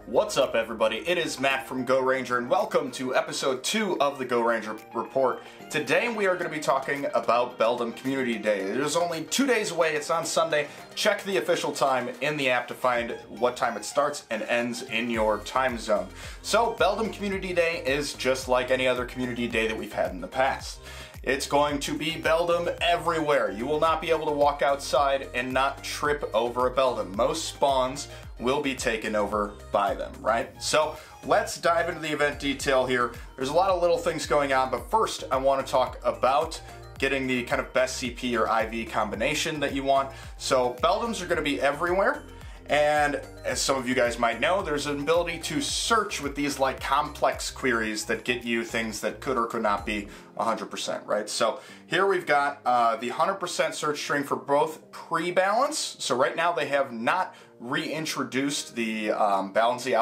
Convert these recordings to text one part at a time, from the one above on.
What's up, everybody? It is Matt from Go Ranger, and welcome to episode 2 of the Go Ranger Report. Today we are going to be talking about Beldum Community Day. It is only 2 days away. It's on Sunday. Check the official time in the app to find what time it starts and ends in your time zone. So, Beldum Community Day is just like any other community day that we've had in the past. It's going to be Beldum everywhere. You will not be able to walk outside and not trip over a Beldum. Most spawns will be taken over by them, right? So let's dive into the event detail here. There's a lot of little things going on, but first I want to talk about getting the kind of best CP or IV combination that you want. So Beldums are going to be everywhere. And as some of you guys might know, there's an ability to search with these like complex queries that get you things that could or could not be 100%, right? So here we've got the 100% search string for both pre-balance. So right now they have not reintroduced the balancing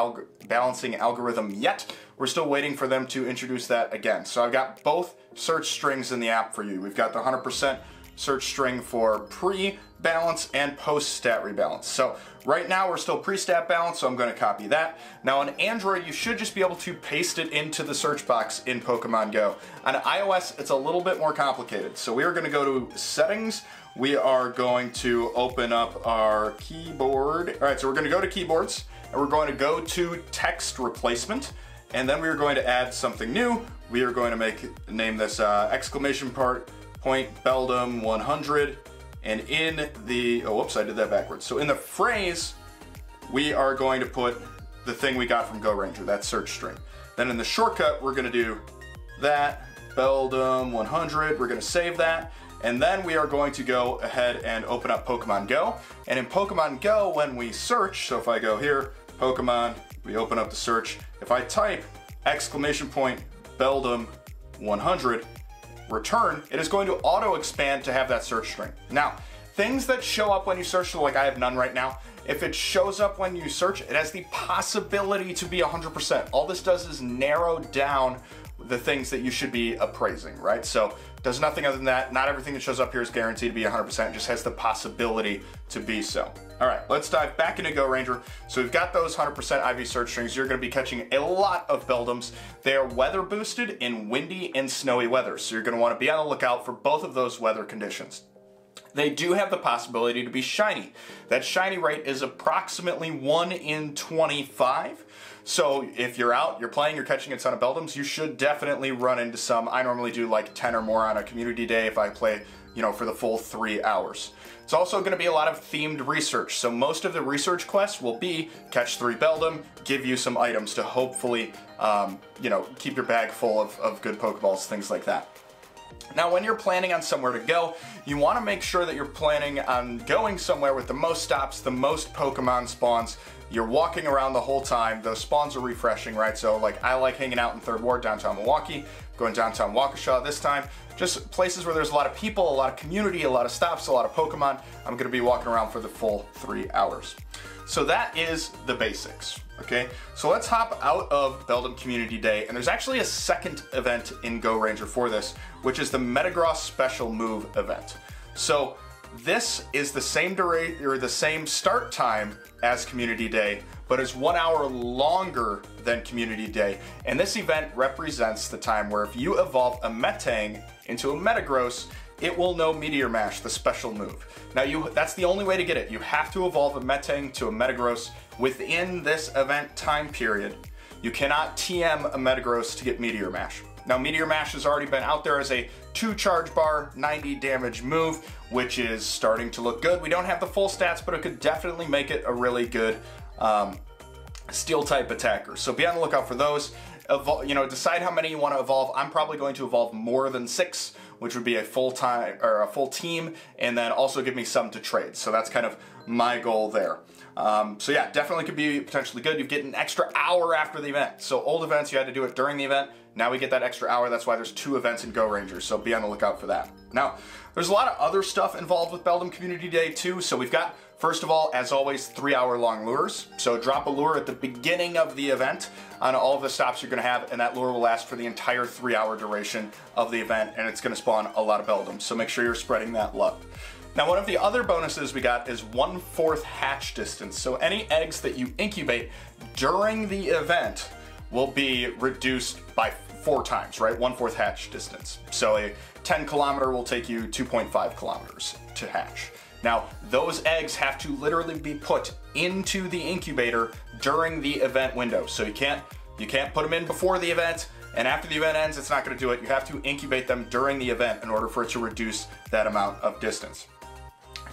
algorithm yet. We're still waiting for them to introduce that again. So I've got both search strings in the app for you. We've got the 100% search string for pre-balance and post-stat rebalance. So right now we're still pre-stat balance, so I'm going to copy that. Now on Android, you should just be able to paste it into the search box in Pokemon Go. On iOS, it's a little bit more complicated. So we are going to go to Settings. We are going to open up our keyboard. All right, so we're going to go to Keyboards, and we're going to go to Text Replacement, and then we are going to add something new. We are going to name this exclamation point Beldum 100, and in the, oh whoops, I did that backwards. So in the phrase, we are going to put the thing we got from Go Ranger, that search string. Then in the shortcut, we're going to do that, Beldum 100, we're going to save that, and then we are going to go ahead and open up Pokemon Go. And in Pokemon Go, when we search, so if I go here, Pokemon, we open up the search, if I type exclamation point Beldum 100, return, it is going to auto expand to have that search string. Now, things that show up when you search, so like I have none right now, if it shows up when you search, it has the possibility to be 100%. All this does is narrow down the things that you should be appraising, right? So does nothing other than that. Not everything that shows up here is guaranteed to be 100%, it just has the possibility to be so. All right, let's dive back into Go Ranger. So we've got those 100% IV search strings. You're gonna be catching a lot of Beldums. They are weather boosted in windy and snowy weather. So you're gonna wanna be on the lookout for both of those weather conditions. They do have the possibility to be shiny. That shiny rate is approximately 1 in 25. So if you're out, you're playing, you're catching a ton of Beldums, you should definitely run into some. I normally do like 10 or more on a community day if I play, you know, for the full 3 hours. It's also going to be a lot of themed research. So most of the research quests will be catch 3 Beldum, give you some items to hopefully, you know, keep your bag full of good Pokeballs, things like that. Now, when you're planning on somewhere to go, you want to make sure that you're planning on going somewhere with the most stops, the most Pokemon spawns. You're walking around the whole time. Those spawns are refreshing, right? So, like, I like hanging out in 3rd Ward, downtown Milwaukee, going downtown Waukesha this time. Just places where there's a lot of people, a lot of community, a lot of stops, a lot of Pokemon. I'm going to be walking around for the full 3 hours. So that is the basics, okay? So let's hop out of Beldum Community Day, and there's actually a second event in Go Ranger for this, which is the Metagross Special Move event. So this is the same the same start time as Community Day, but is 1 hour longer than Community Day. And this event represents the time where if you evolve a Metang into a Metagross, it will know Meteor Mash, the special move. Now that's the only way to get it. You have to evolve a Metang to a Metagross within this event time period. You cannot TM a Metagross to get Meteor Mash. Now Meteor Mash has already been out there as a 2 charge bar, 90 damage move, which is starting to look good. We don't have the full stats, but it could definitely make it a really good steel type attacker. So be on the lookout for those. You know, decide how many you want to evolve. I'm probably going to evolve more than 6, which would be a full team, and then also give me some to trade. So that's kind of my goal there. So yeah, definitely could be potentially good. You get an extra hour after the event. So old events, you had to do it during the event. Now we get that extra hour. That's why there's 2 events in Go Rangers. So be on the lookout for that. Now, there's a lot of other stuff involved with Beldum Community Day too. So we've got, first of all, as always, 3-hour-long lures. So drop a lure at the beginning of the event on all of the stops you're going to have, and that lure will last for the entire 3-hour duration of the event, and it's going to spawn a lot of Beldums. So make sure you're spreading that love. Now, one of the other bonuses we got is 1/4 hatch distance. So any eggs that you incubate during the event will be reduced by 4 times, right? 1/4 hatch distance. So a 10 kilometer will take you 2.5 kilometers to hatch. Now, those eggs have to literally be put into the incubator during the event window. So you can't put them in before the event, and after the event ends, it's not going to do it. You have to incubate them during the event in order for it to reduce that amount of distance.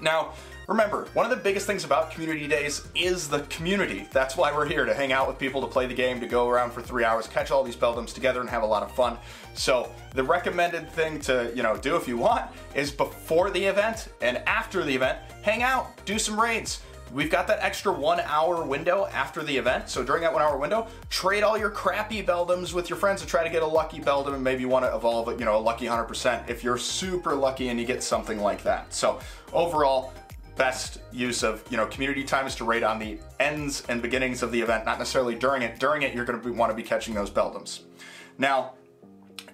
Now, remember, one of the biggest things about community days is the community. That's why we're here, to hang out with people, to play the game, to go around for 3 hours, catch all these Beldums together and have a lot of fun. So the recommended thing to, do if you want is before the event and after the event, hang out, do some raids. We've got that extra 1-hour window after the event, so during that 1-hour window, trade all your crappy Beldums with your friends to try to get a lucky Beldum, and maybe you want to evolve it, a lucky 100% if you're super lucky and you get something like that. So overall, best use of community time is to raid on the ends and beginnings of the event, not necessarily during it. During it, you're going to want to be catching those Beldums. Now,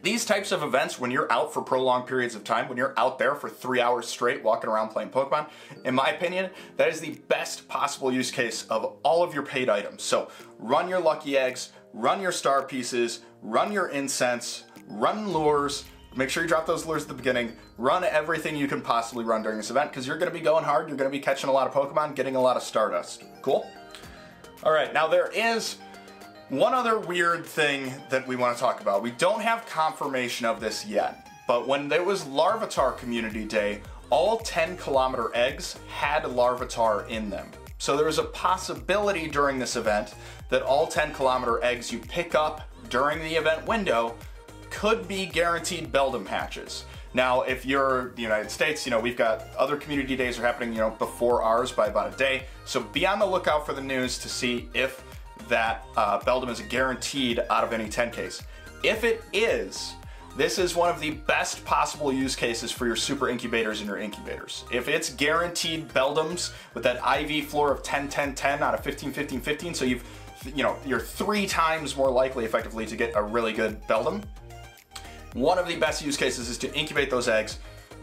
these types of events, when you're out for prolonged periods of time, when you're out there for 3 hours straight walking around playing Pokemon, in my opinion, that is the best possible use case of all of your paid items. So run your lucky eggs, run your star pieces, run your incense, run lures. Make sure you drop those lures at the beginning. Run everything you can possibly run during this event, because you're going to be going hard. You're going to be catching a lot of Pokemon, getting a lot of Stardust. Cool? All right, now there is one other weird thing that we want to talk about. We don't have confirmation of this yet, but when there was Larvitar Community Day, all 10-kilometer eggs had Larvitar in them. So there was a possibility during this event that all 10-kilometer eggs you pick up during the event window could be guaranteed Beldum hatches. Now, if you're the United States, we've got other community days are happening, before ours by about a day. So be on the lookout for the news to see if that Beldum is guaranteed out of any 10Ks. If it is, this is one of the best possible use cases for your super incubators and your incubators. If it's guaranteed Beldums with that IV floor of 10, 10, 10 out of 15, 15, 15, so you're 3 times more likely effectively to get a really good Beldum. One of the best use cases is to incubate those eggs.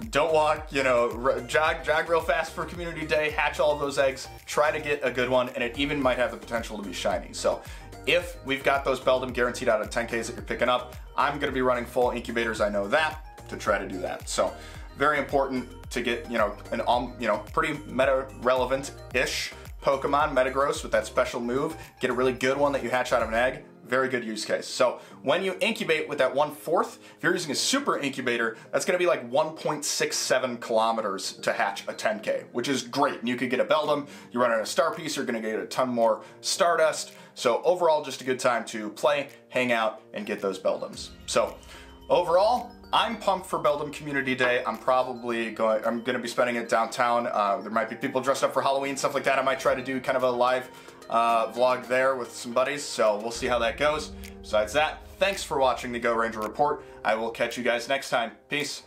Don't walk, jog real fast for community day, hatch all of those eggs, try to get a good one, and it even might have the potential to be shiny. So if we've got those Beldum guaranteed out of 10Ks that you're picking up, I'm going to be running full incubators, I know that, to try to do that. So very important to get, an pretty meta-relevant-ish Pokemon, Metagross, with that special move. Get a really good one that you hatch out of an egg. Very good use case. So when you incubate with that 1/4, if you're using a super incubator, that's going to be like 1.67 kilometers to hatch a 10K, which is great. And you could get a Beldum, you run out a star piece, you're going to get a ton more Stardust. So overall, just a good time to play, hang out, and get those Beldums. So overall, I'm pumped for Beldum Community Day. I'm going to be spending it downtown. There might be people dressed up for Halloween, stuff like that. I might try to do kind of a live vlog there with some buddies, so we'll see how that goes. Besides that, thanks for watching the Go Ranger Report. I will catch you guys next time. Peace.